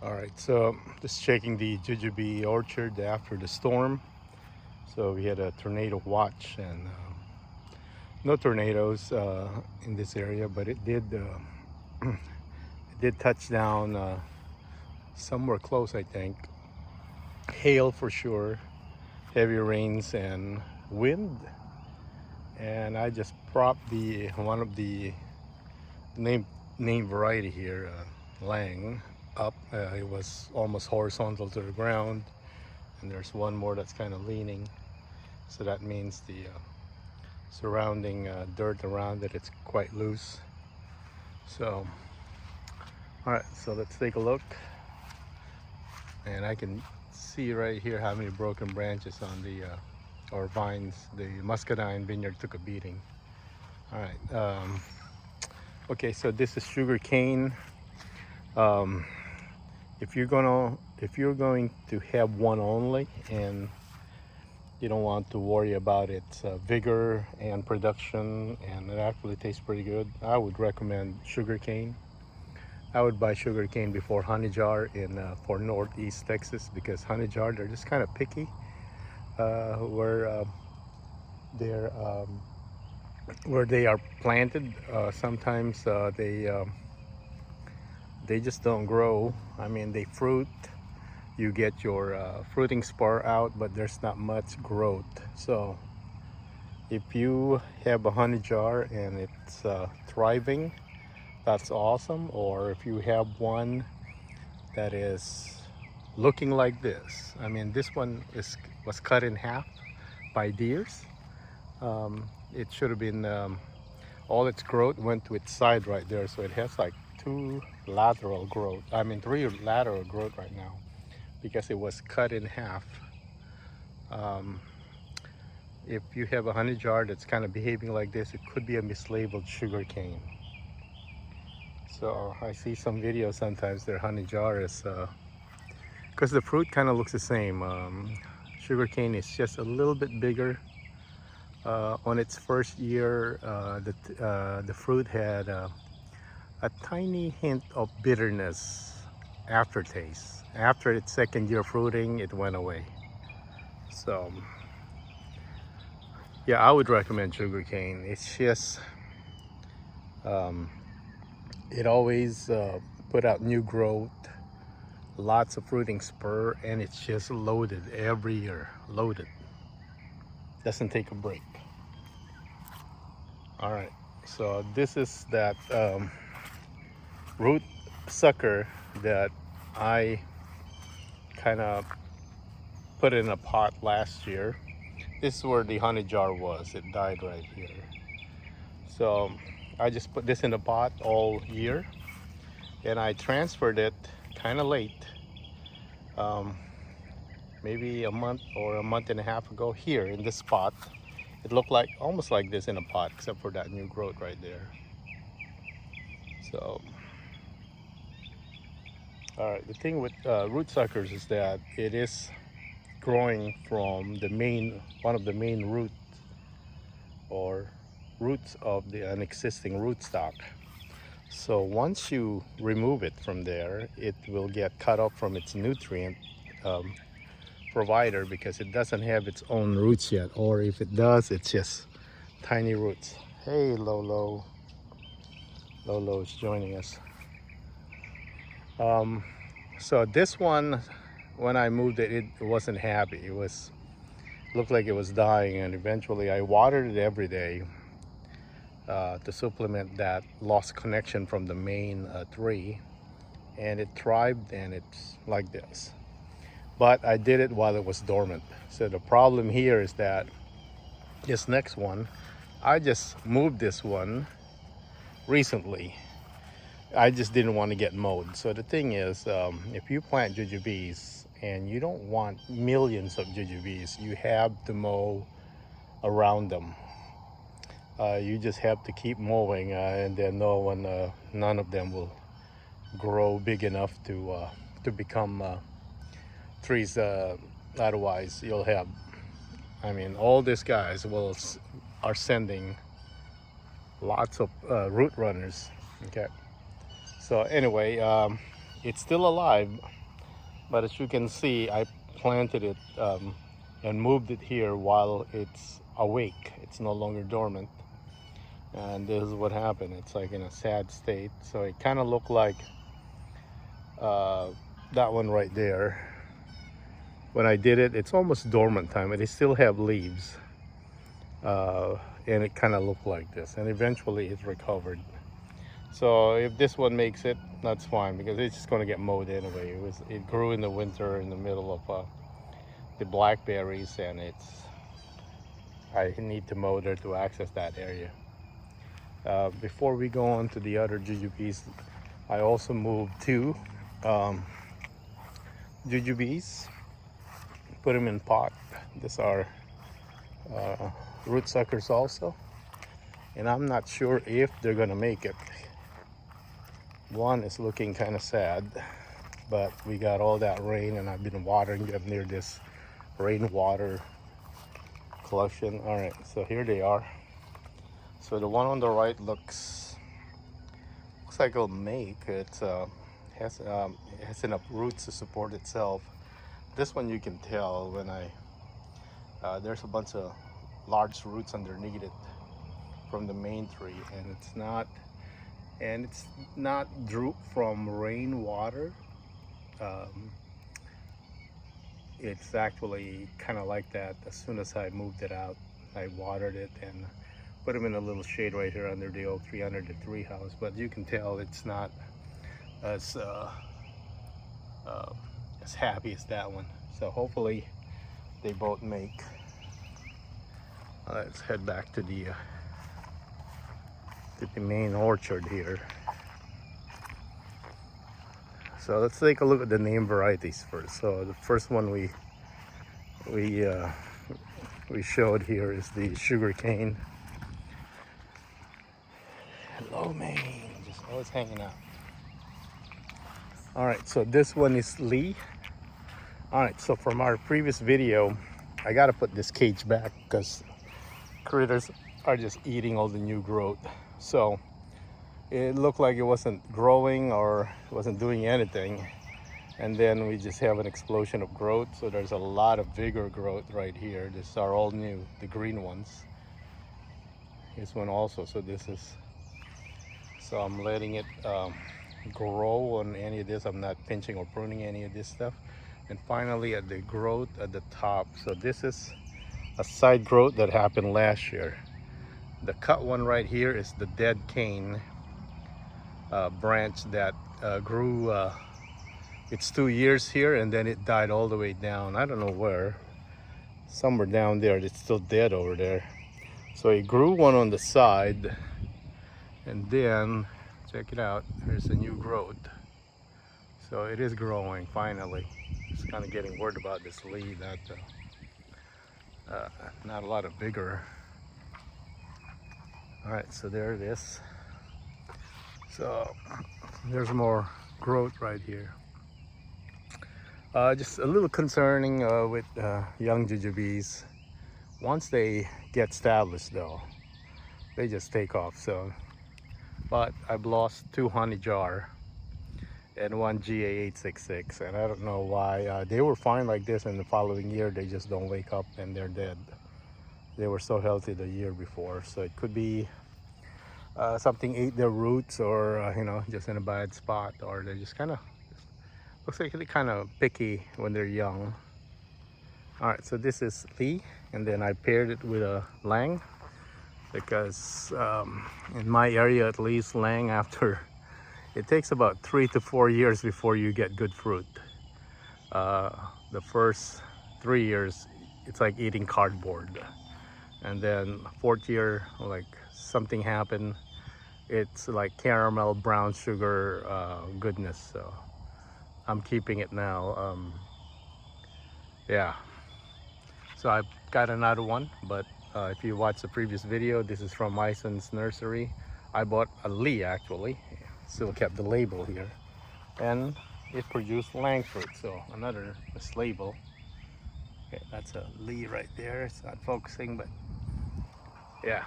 All right, so just checking the Jujube orchard after the storm. So we had a tornado watch, and no tornadoes in this area, but it did touch down somewhere close, I think. Hail for sure, heavy rains and wind. And I just propped the one of the name variety here, Lang, up. It was almost horizontal to the ground, and there's one more that's kind of leaning, so that means the surrounding dirt around it, it's quite loose. So all right, so let's take a look, and I can see right here how many broken branches on the or vines. The Muscadine vineyard took a beating. All right, okay, so this is sugar cane. um, if you're going to have one only, and you don't want to worry about its vigor and production, and it actually tastes pretty good, I would recommend sugar cane. I would buy sugar cane before honey jar in for northeast Texas, because honey jar, they're just kind of picky where they're where they are planted. Sometimes they just don't grow. I mean, they fruit. You get your fruiting spur out, but there's not much growth. So if you have a honey jar and it's thriving, that's awesome. Or if you have one that is looking like this, I mean, this one was cut in half by deers. It should have been all its growth went to its side right there, so it has like three lateral growth right now, because it was cut in half. If you have a honey jar that's kind of behaving like this, it could be a mislabeled sugar cane. So I see some videos sometimes their honey jar is because the fruit kind of looks the same. Sugar cane is just a little bit bigger. On its first year, the fruit had a tiny hint of bitterness aftertaste. After its second year fruiting, it went away. So yeah, I would recommend sugarcane. It's just it always put out new growth, lots of fruiting spur, and it's just loaded every year. Loaded, doesn't take a break. All right, so this is that root sucker that I kind of put in a pot last year. This is where the honey jar was. It died right here. So I just put this in a pot all year, and I transferred it kind of late, maybe a month or a month and a half ago, here in this spot. It looked like almost like this in a pot, except for that new growth right there. So all right, the thing with root suckers is that it is growing from one of the main roots or roots of an existing rootstock. So once you remove it from there, it will get cut off from its nutrient provider, because it doesn't have its own roots yet, or if it does, it's just tiny roots. Hey, Lolo. Lolo is joining us. So this one, when I moved it, it wasn't happy. Looked like it was dying, and eventually I watered it every day to supplement that lost connection from the main tree, and it thrived, and it's like this. But I did it while it was dormant. So the problem here is that this next one, I just moved this one recently. I just didn't want to get mowed. So the thing is, if you plant jujubes and you don't want millions of jujubes, you have to mow around them. You just have to keep mowing, and then none of them will grow big enough to become trees. Otherwise, you'll have, I mean, all these guys are sending lots of root runners. Okay. So anyway, it's still alive, but as you can see, I planted it and moved it here while it's awake. It's no longer dormant. And this is what happened. It's like in a sad state. So it kind of looked like that one right there. When I did it, it's almost dormant time, but they still have leaves. And it kind of looked like this. And eventually it recovered. So if this one makes it, that's fine, because it's just going to get mowed anyway. It grew in the winter in the middle of the blackberries, and I need to mow there to access that area. Before we go on to the other Jujubes, I also moved two Jujubes, put them in pot. These are root suckers also, and I'm not sure if they're gonna make it. One is looking kind of sad, but we got all that rain, and I've been watering them near this rainwater collection. All right, so here they are. So the one on the right looks like it'll make it. Has enough roots to support itself. This one you can tell when there's a bunch of large roots underneath it from the main tree, and it's not droop from rainwater. It's actually kind of like that. As soon as I moved it out, I watered it and put them in a little shade right here under the oak tree, under the tree house. But you can tell it's not as happy as that one. So hopefully they both make. Let's head back to the main orchard here. So let's take a look at the name varieties first. So the first one we showed here is the sugar cane. Hello, Maine, just always hanging out. All right, so this one is Lee. All right, so from our previous video, I gotta put this cage back because critters are just eating all the new growth. So it looked like it wasn't growing or it wasn't doing anything, and then we just have an explosion of growth. So there's a lot of vigor growth right here. These are all new, the green ones. This one also. So I'm letting it grow on any of this. I'm not pinching or pruning any of this stuff. And finally at the growth at the top. So this is a side growth that happened last year. The cut one right here is the dead cane branch that grew it's 2 years here, and then it died all the way down. I don't know where, somewhere down there. It's still dead over there. So it grew one on the side, and then check it out, there's a new growth. So it is growing finally. Just kind of getting worried about this leaf that not a lot of vigor. All right, so there it is. So there's more growth right here. Just a little concerning with young Jujubes. Once they get established though, they just take off. So, but I've lost 2 honey jar and 1 GA866, and I don't know why. They were fine like this, and the following year they just don't wake up and they're dead. They were so healthy the year before, so it could be something ate their roots, or you know, just in a bad spot, or they just kind of looks like they're kind of picky when they're young. All right, so this is Lee, and then I paired it with a Lang because in my area at least, Lang, after it takes about 3 to 4 years before you get good fruit. The first 3 years it's like eating cardboard, and then 4th year, like something happened, it's like caramel brown sugar goodness. So I'm keeping it now. Yeah, so I've got another one, but if you watch the previous video, this is from my son's nursery. I bought a Lee actually, still kept the label here, and it produced Lang fruit. So another mislabel. Okay, that's a Lee right there. It's not focusing, but yeah.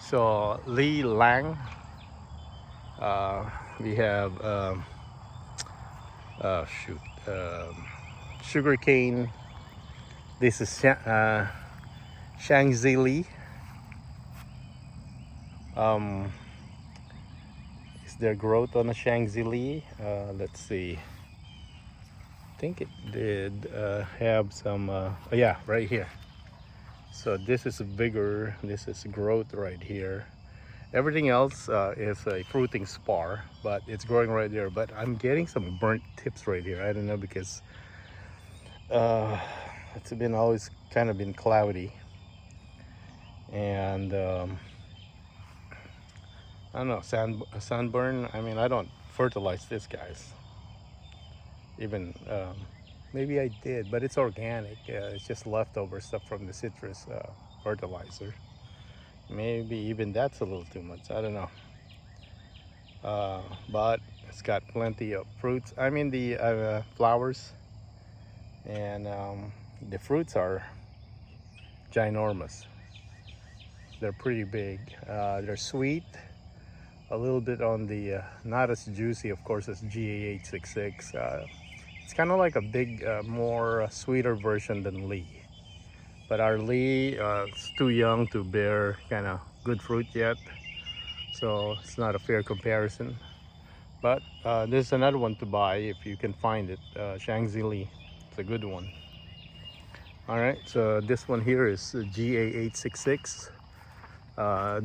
So Lee Lang. We have shoot, sugarcane. This is Shangzili. Is there growth on a Shangzili? Let's see. I think it did have some. Oh yeah, right here. So this is bigger. This is growth right here. Everything else is a fruiting spar, but it's growing right there. But I'm getting some burnt tips right here. I don't know, because it's been always kind of been cloudy, and I don't know, sunburn. I mean, I don't fertilize this, guys. Even maybe I did, but it's organic. It's just leftover stuff from the citrus fertilizer. Maybe even that's a little too much, I don't know. But it's got plenty of fruits, I mean the flowers, and the fruits are ginormous. They're pretty big. They're sweet, a little bit on the not as juicy, of course, as GA866. It's kind of like a big, more sweeter version than Lee. But our Lee is too young to bear kind of good fruit yet, so it's not a fair comparison. But there's another one to buy if you can find it, Shangzi Lee. It's a good one. All right, so this one here is GA866.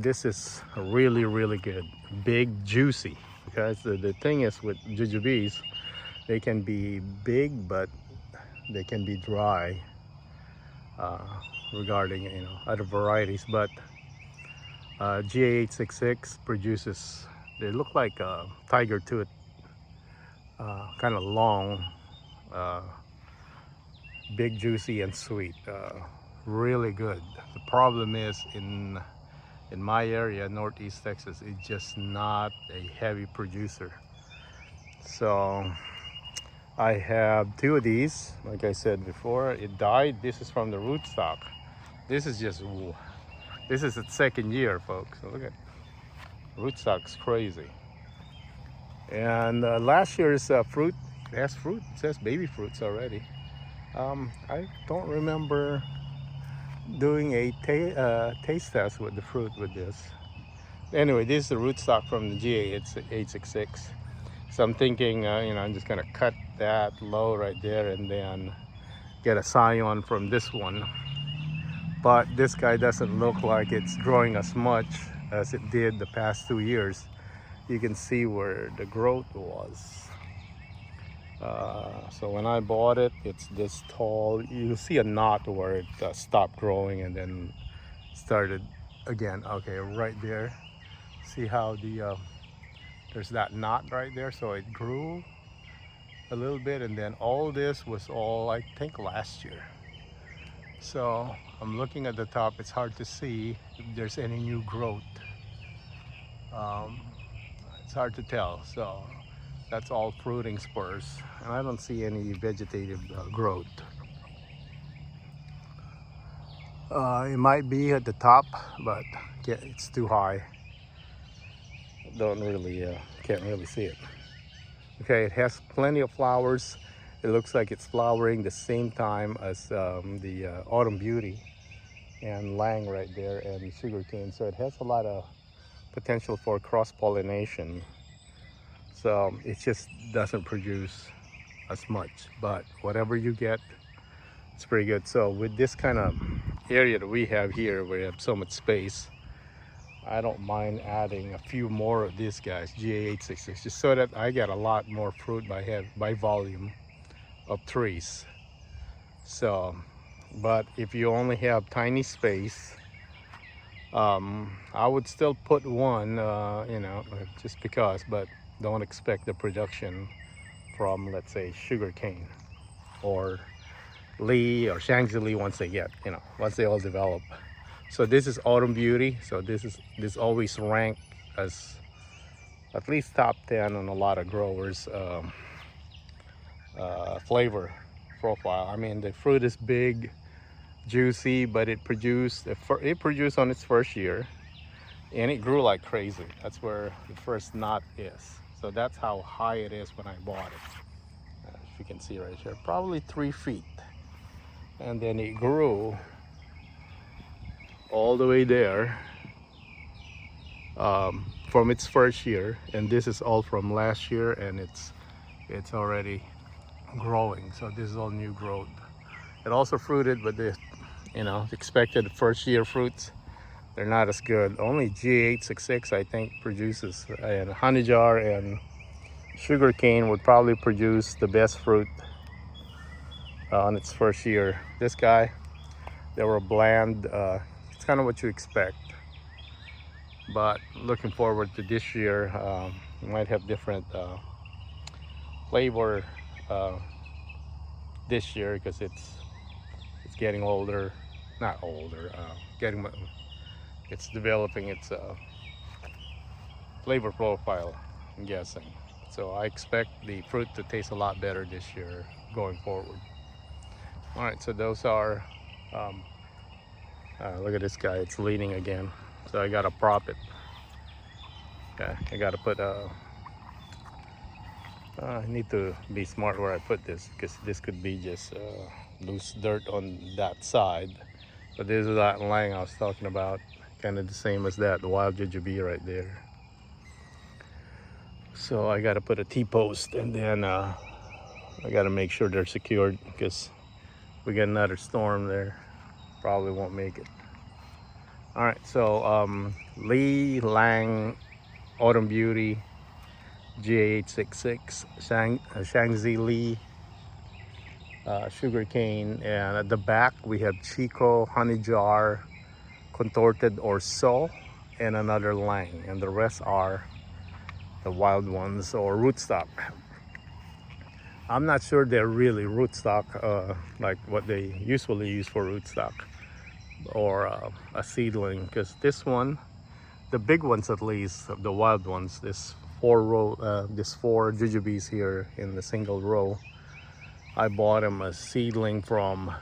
This is really, really good, big, juicy. Because the thing is with Jujubes, they can be big, but they can be dry. Regarding other varieties, but GA866 produces, they look like a tiger tooth, kind of long, big, juicy, and sweet. Really good. The problem is in my area, Northeast Texas, it's just not a heavy producer. So I have 2 of these. Like I said before, it died. This is from the rootstock. This is just, this is its 2nd year, folks. So look at rootstock's crazy. And last year's fruit, it has fruit. It says baby fruits already. I don't remember doing a taste test with the fruit with this. Anyway, this is the rootstock from the GA866. So I'm thinking, I'm just gonna cut that low right there and then get a scion from this one. But this guy doesn't look like it's growing as much as it did the past 2 years. You can see where the growth was. So when I bought it, it's this tall. You see a knot where it stopped growing and then started again. Okay, right there. See how the there's that knot right there, so it grew a little bit, and then all this was all, I think, last year. So I'm looking at the top. It's hard to see if there's any new growth. It's hard to tell. So that's all fruiting spurs, and I don't see any vegetative growth. It might be at the top, but it's too high. Don't really, can't really see it. Okay, it has plenty of flowers. It looks like it's flowering the same time as the Autumn Beauty and Lang right there, and sugarcane. So it has a lot of potential for cross-pollination. So it just doesn't produce as much, but whatever you get, it's pretty good. So with this kind of area that we have here, where we have so much space, I don't mind adding a few more of these guys, GA866, just so that I get a lot more fruit by volume of trees. So, but if you only have tiny space, I would still put one, just because, but don't expect the production from, let's say, sugarcane or Lee or Shangzi Lee once they all develop. So this is Autumn Beauty. So this always ranked as at least top 10 on a lot of growers' flavor profile. I mean, the fruit is big, juicy, but it produced on its first year, and it grew like crazy. That's where the first knot is. So that's how high it is when I bought it. you can see right here, probably 3 feet. And then it grew all the way there from its first year, and this is all from last year, and it's already growing. So this is all new growth. It also fruited, but the expected first year fruits, they're not as good. Only G866 I think produces, and honey jar and sugar cane would probably produce the best fruit on its first year. This guy, they were bland. It's kind of what you expect, but looking forward to this year. We might have different flavor this year because it's getting older, not older, it's developing its flavor profile, I'm guessing. So I expect the fruit to taste a lot better this year going forward. All right, so those are, look at this guy, it's leaning again. So I gotta prop it. Okay, I gotta put I need to be smart where I put this, because this could be just loose dirt on that side. But this is that line I was talking about, kind of the same as that, the wild jujube right there. So I gotta put a T-post, and then I gotta make sure they're secured, because we get another storm there, probably won't make it. All right, so Lee Lang Autumn Beauty G866 Shangzi Lee sugar cane, and at the back we have Chico, Honey Jar, Contorted or So, and another Lang, and the rest are the wild ones or rootstock. I'm not sure they're really rootstock like what they usually use for rootstock, or a seedling, because this one, the big ones at least, the wild ones, this four jujubes here in the single row, I bought them a seedling from,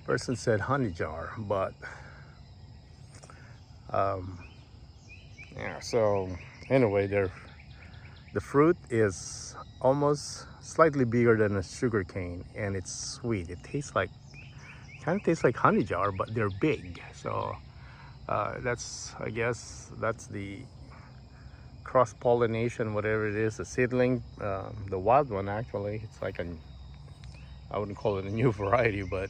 person said honey jar, but yeah, so anyway, the fruit is almost slightly bigger than a sugar cane, and it's sweet. It tastes like, kind of tastes like honey jar, but they're big. So that's, I guess that's the cross-pollination, whatever it is, the seedling. The wild one, actually, it's like I wouldn't call it a new variety, but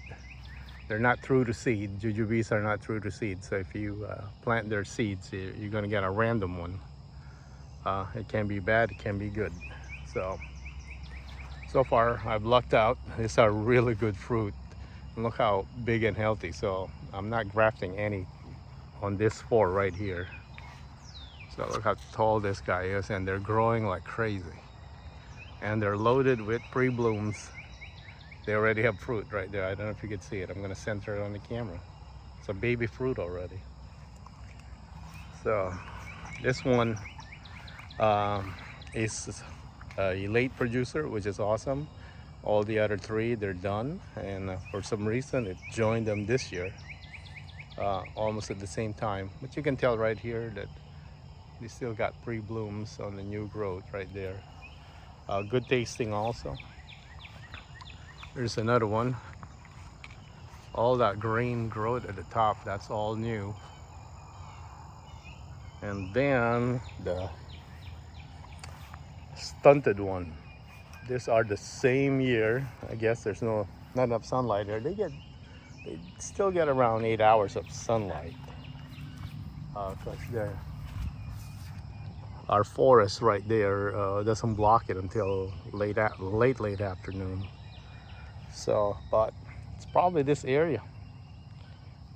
they're not true to seed. Jujubes are not true to seed. So if you plant their seeds, you're gonna get a random one. It can be bad, it can be good. So far I've lucked out. These are really good fruit. And look how big and healthy. So I'm not grafting any on this 4 right here. So look how tall this guy is, and they're growing like crazy. And they're loaded with pre-blooms. They already have fruit right there. I don't know if you can see it. I'm gonna center it on the camera. It's a baby fruit already. So this one is a late producer, which is awesome. All the other 3, they're done, and for some reason it joined them this year, almost at the same time. But you can tell right here that they still got pre-blooms on the new growth right there. Good tasting also. There's another one. All that green growth at the top, that's all new. And then the stunted one. These are the same year. I guess there's not enough sunlight here. They still get around 8 hours of sunlight. Because our forest right there doesn't block it until late afternoon. So, but it's probably this area.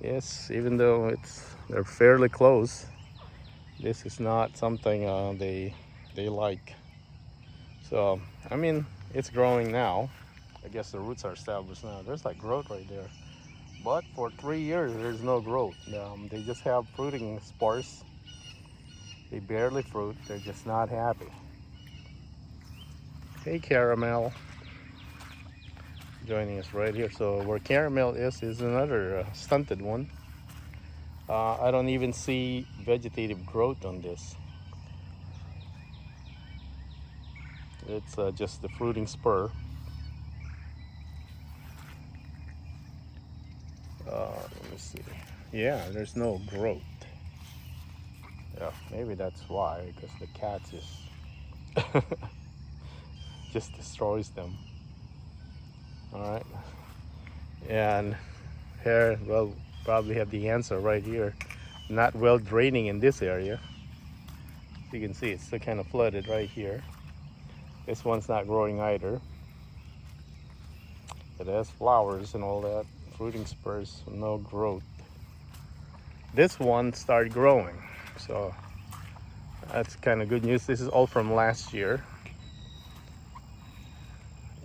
Yes, even though they're fairly close, this is not something they like. So, I mean, it's growing now. I guess the roots are established now. There's like growth right there. But for 3 years, there's no growth. They just have fruiting spores. They barely fruit. They're just not happy. Hey, Caramel. Joining us right here. So where Caramel is another stunted one. I don't even see vegetative growth on this. It's just the fruiting spur. Let me see. Yeah, there's no growth. Yeah, maybe that's why, because the cat just destroys them. All right, and here, well, probably have the answer right here. Not well draining in this area. You can see it's still kind of flooded right here. This one's not growing either. It has flowers and all that, fruiting spurs, no growth. This one started growing, so that's kind of good news. This is all from last year.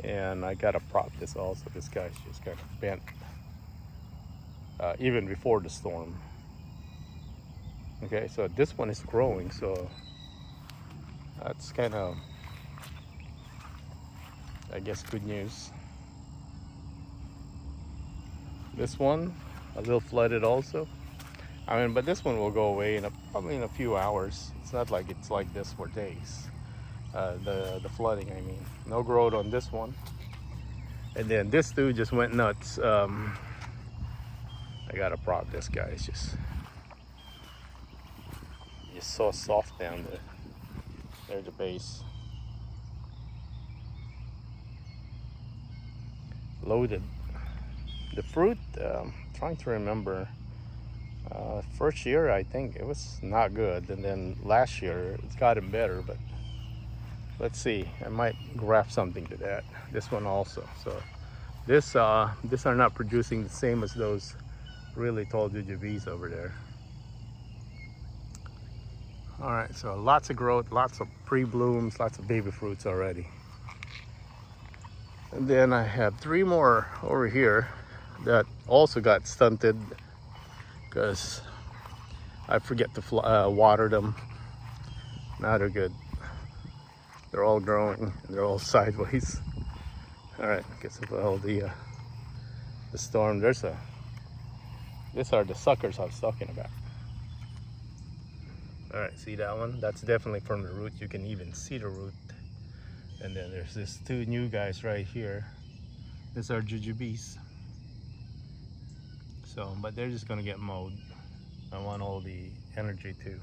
And I gotta prop this also. This guy's just kind of bent, even before the storm. Okay, so this one is growing, so that's kind of, I guess, good news. This one, a little flooded also. I mean, but this one will go away probably in a few hours. It's not like it's like this for days. The flooding, I mean. No growth on this one. And then this dude just went nuts. I gotta prop this guy. It's just so soft down there. There's the base. Loaded. The fruit, trying to remember. First year, I think it was not good, and then last year it's gotten better. But let's see, I might graft something to that. This one also. So these are not producing the same as those really tall Jujubes over there. All right, so lots of growth, lots of pre-blooms, lots of baby fruits already. And then I have 3 more over here that also got stunted because I forget to water them. Now they're good. They're all growing and they're all sideways. All right, guess of all the storm. These are the suckers I was talking about. All right, see that one? That's definitely from the root. You can even see the root. And then there's these 2 new guys right here. These are Jujubes. So, but they're just gonna get mowed. I want all the energy to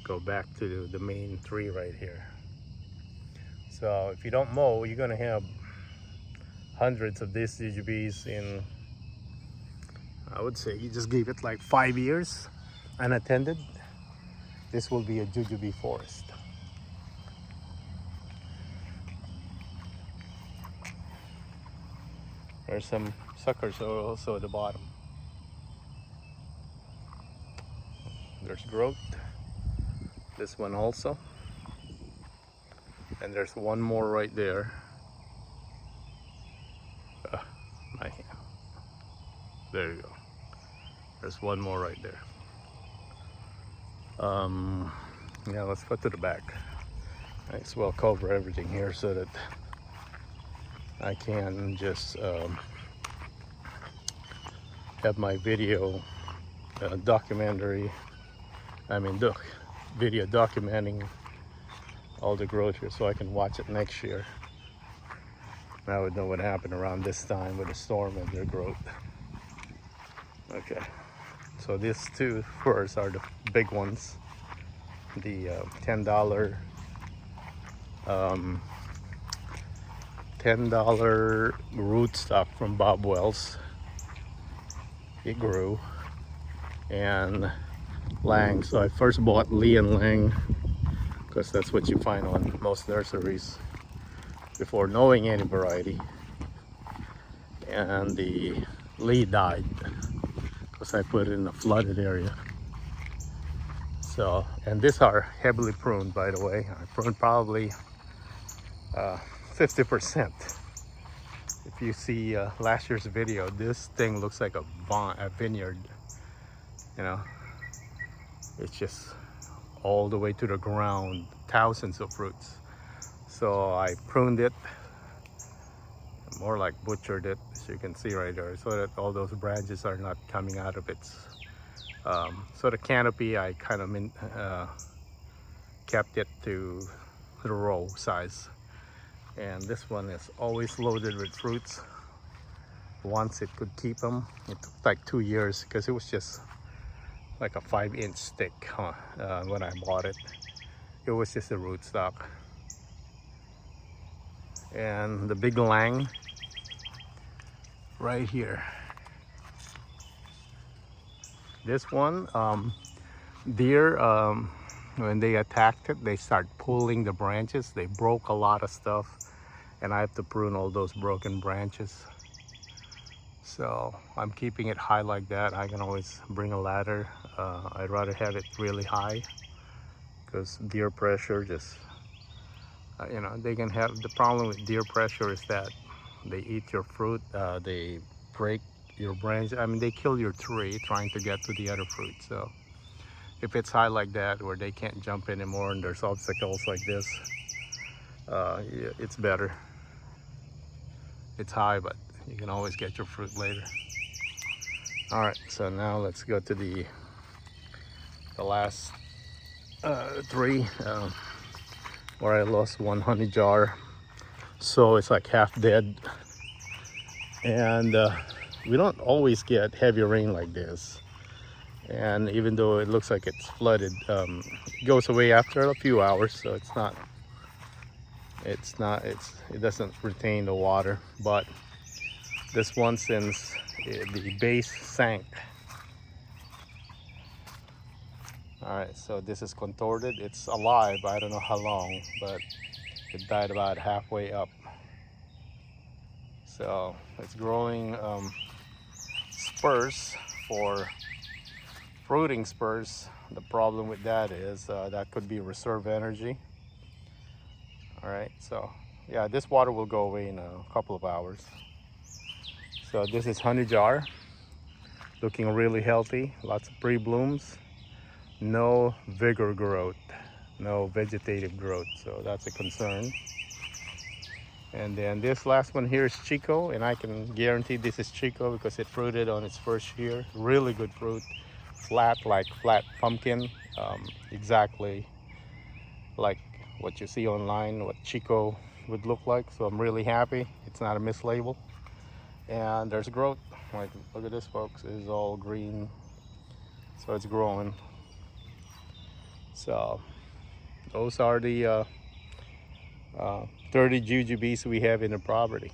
go back to the main tree right here. So if you don't mow, you're gonna have hundreds of these Jujubes in, I would say you just give it like 5 years unattended. This will be a Jujube forest. There's some suckers also at the bottom. There's growth. This one also. And there's one more right there. My hand. There you go. There's one more right there. Yeah, let's go to the back. Might as well cover everything here so that I can just have my video documentary. Video documenting all the growth here so I can watch it next year. I would know what happened around this time with the storm and their growth. Okay, so these 2 first are the big ones. The $10 rootstock from Bob Wells. It grew. And Lang. So I first bought Lee and Lang because that's what you find on most nurseries before knowing any variety. And the Lee died because I put it in a flooded area. So, and these are heavily pruned, by the way. I pruned probably 50%. If you see last year's video, this thing looks like a vineyard. You know, it's just all the way to the ground, thousands of fruits. So I pruned it, more like butchered it, as you can see right there, so that all those branches are not coming out of its. So the canopy, I kind of kept it to the row size. And this one is always loaded with fruits. Once it could keep them, it took like 2 years because it was just like a 5-inch stick when I bought it. It was just a rootstock. And the big lang right here. This one, deer, when they attacked it, they start pulling the branches. They broke a lot of stuff, and I have to prune all those broken branches. So I'm keeping it high like that. I can always bring a ladder. I'd rather have it really high because deer pressure just, you know, they can have, the problem with deer pressure is that they eat your fruit, they break your branch. I mean, they kill your tree trying to get to the other fruit. So if it's high like that where they can't jump anymore and there's obstacles like this, it's better. It's high, but you can always get your fruit later. All right, so now let's go to the last tree where I lost one honey jar. So it's like half dead. And we don't always get heavy rain like this. And even though it looks like it's flooded, it goes away after a few hours. So it doesn't retain the water. But this one, since the base sank. All right, so this is contorted. It's alive, I don't know how long, but it died about halfway up. So it's growing spurs for fruiting spurs. The problem with that is that could be reserve energy. All right, so yeah, this water will go away in a couple of hours. So this is honey jar, looking really healthy, lots of pre-blooms, no vigor growth, no vegetative growth, so that's a concern. And then this last one here is Chico, and I can guarantee this is Chico because it fruited on its first year. Really good fruit, flat, like flat pumpkin, exactly like what you see online, what Chico would look like. So I'm really happy it's not a mislabel. And there's growth, like look at this folks, it's all green, so it's growing. So those are the 30 Jujubes we have in the property.